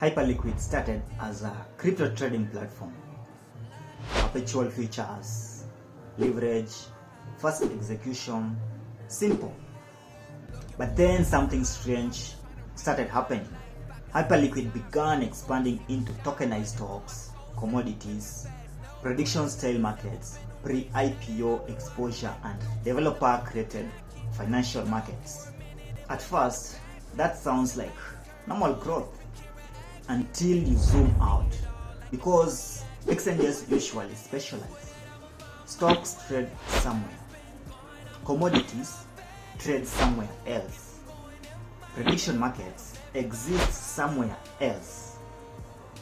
Hyperliquid started as a crypto trading platform. Perpetual futures, leverage, fast execution, simple. But then something strange started happening. Hyperliquid began expanding into tokenized stocks, commodities, prediction-style markets, pre-IPO exposure, and developer-created financial markets. At first, that sounds like normal growth until you zoom out, because exchanges usually specialize. Stocks trade somewhere, commodities trade somewhere else, prediction markets exist somewhere else,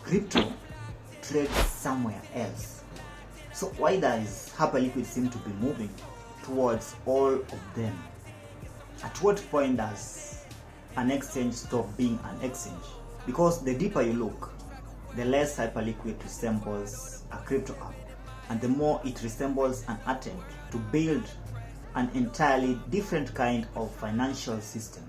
crypto trades somewhere else. So why does Hyperliquid seem to be moving towards all of them? At what point does an exchange stop being an exchange? Because the deeper you look, the less Hyperliquid resembles a crypto app, and the more it resembles an attempt to build an entirely different kind of financial system.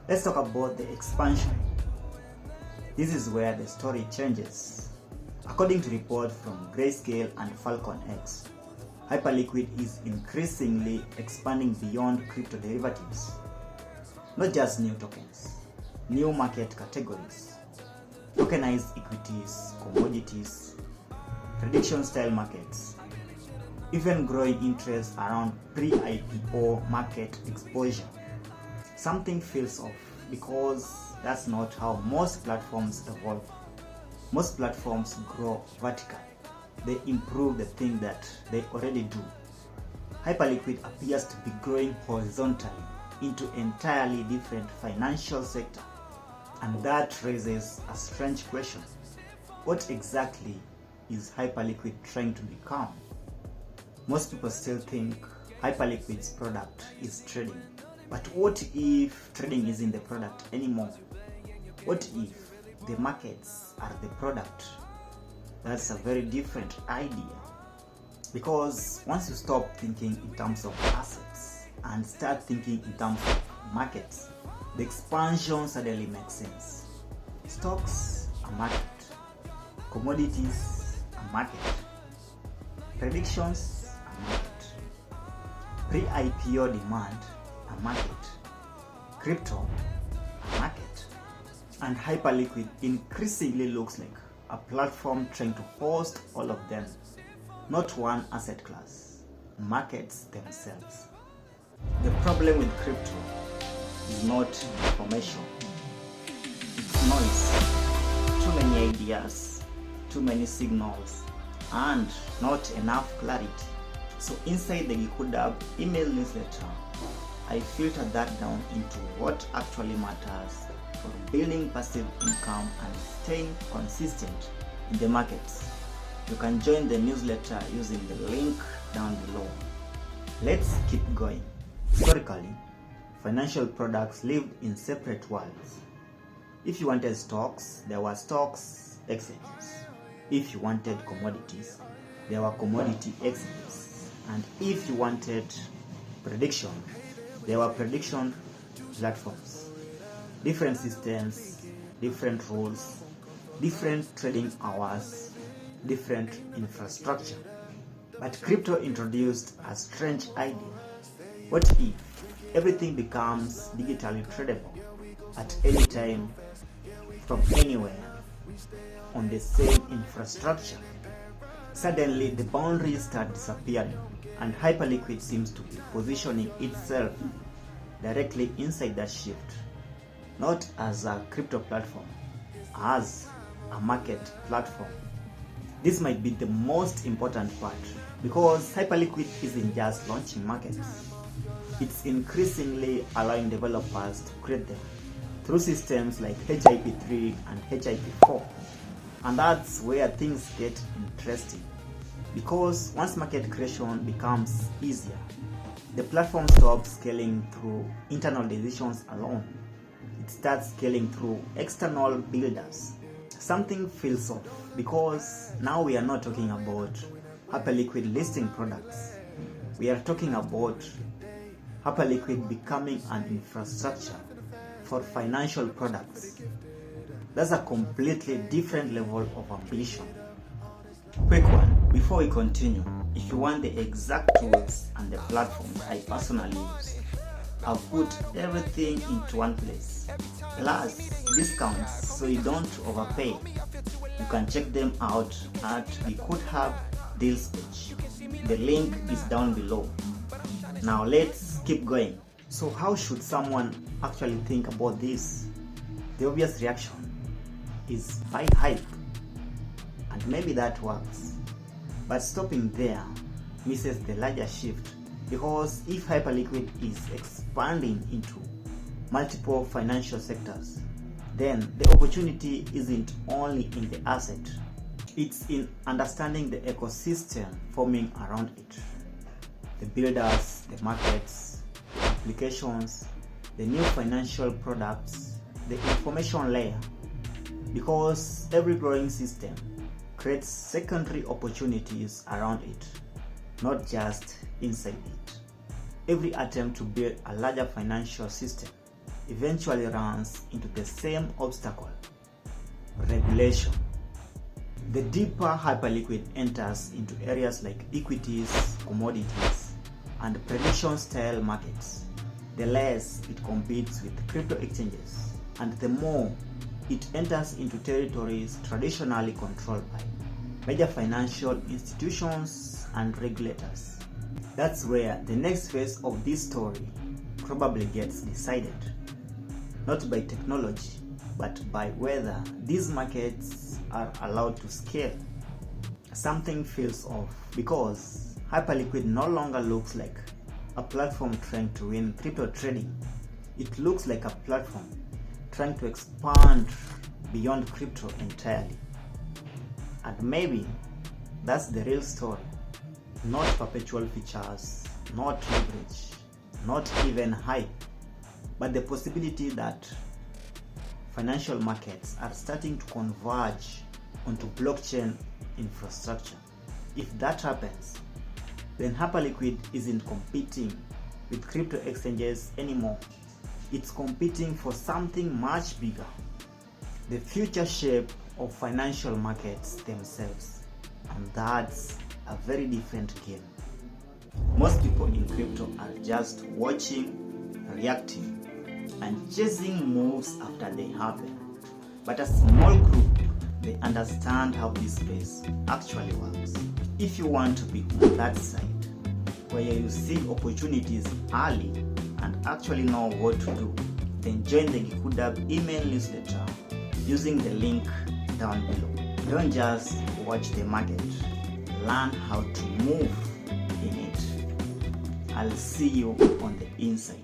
Let's talk about the expansion. This is where the story changes. According to reports from Grayscale and Falcon X, Hyperliquid is increasingly expanding beyond crypto derivatives. Not just new tokens, new market categories, tokenized equities, commodities, prediction-style markets, even growing interest around pre-IPO market exposure. Something feels off, because that's not how most platforms evolve. Most platforms grow vertically. They improve the thing that they already do. Hyperliquid appears to be growing horizontally into entirely different financial sector. And that raises a strange question. What exactly is Hyperliquid trying to become? Most people still think Hyperliquid's product is trading. But what if trading isn't the product anymore? What if the markets are the product? That's a very different idea. Because once you stop thinking in terms of assets and start thinking in terms of markets, the expansion suddenly makes sense. Stocks, a market. Commodities, a market. Predictions, a market. Pre-IPO demand, a market. Crypto, a market. And Hyperliquid increasingly looks like a platform trying to host all of them. Not one asset class, markets themselves. The problem with crypto is not information, it's noise. Too many ideas, too many signals, and not enough clarity. So inside the GekoodHub email newsletter, I filtered that down into what actually matters for building passive income and staying consistent in the markets. You can join the newsletter using the link down below. Let's keep going. Historically, financial products lived in separate worlds. If you wanted stocks, there were stocks exchanges. If you wanted commodities, there were commodity exchanges. And if you wanted prediction, there were prediction platforms. Different systems, different rules, different trading hours, different infrastructure. But crypto introduced a strange idea. What if everything becomes digitally tradable at any time, from anywhere, on the same infrastructure? Suddenly the boundaries start disappearing, and Hyperliquid seems to be positioning itself directly inside that shift. Not as a crypto platform, as a market platform. This might be the most important part, because Hyperliquid isn't just launching markets. It's increasingly allowing developers to create them through systems like HIP3 and HIP4. And that's where things get interesting, because once market creation becomes easier, the platform stops scaling through internal decisions alone. It starts scaling through external builders. Something feels off, because now we are not talking about Hyperliquid listing products. We are talking about Hyperliquid becoming an infrastructure for financial products. That's a completely different level of ambition. Quick one, before we continue, if you want the exact tools and the platforms I personally use, I've put everything into one place, plus discounts so you don't overpay. You can check them out at the GekoodHub deals page. The link is down below. Now let's keep going. So how should someone actually think about this? The obvious reaction is buy hype, and maybe that works. But stopping there misses the larger shift, because if Hyperliquid is expanding into multiple financial sectors, then the opportunity isn't only in the asset, it's in understanding the ecosystem forming around it. The builders, the markets, the applications, the new financial products, the information layer. Because every growing system creates secondary opportunities around it, not just inside it. Every attempt to build a larger financial system eventually runs into the same obstacle: regulation. The deeper Hyperliquid enters into areas like equities, commodities, and prediction-style markets, the less it competes with crypto exchanges, and the more it enters into territories traditionally controlled by major financial institutions and regulators. That's where the next phase of this story probably gets decided, not by technology, but by whether these markets are allowed to scale. Something feels off, because Hyperliquid no longer looks like a platform trying to win crypto trading. It looks like a platform trying to expand beyond crypto entirely. And maybe that's the real story. Not perpetual features, not leverage, not even hype, but the possibility that financial markets are starting to converge onto blockchain infrastructure. If that happens, then Hyperliquid isn't competing with crypto exchanges anymore. It's competing for something much bigger: the future shape of financial markets themselves. And that's a very different game. Most people in crypto are just watching, reacting, and chasing moves after they happen. But a small group, they understand how this space actually works. If you want to be on that side, where you see opportunities early and actually know what to do, then join the GekoodHub email newsletter using the link down below. Don't just watch the market, learn how to move in it. I'll see you on the inside.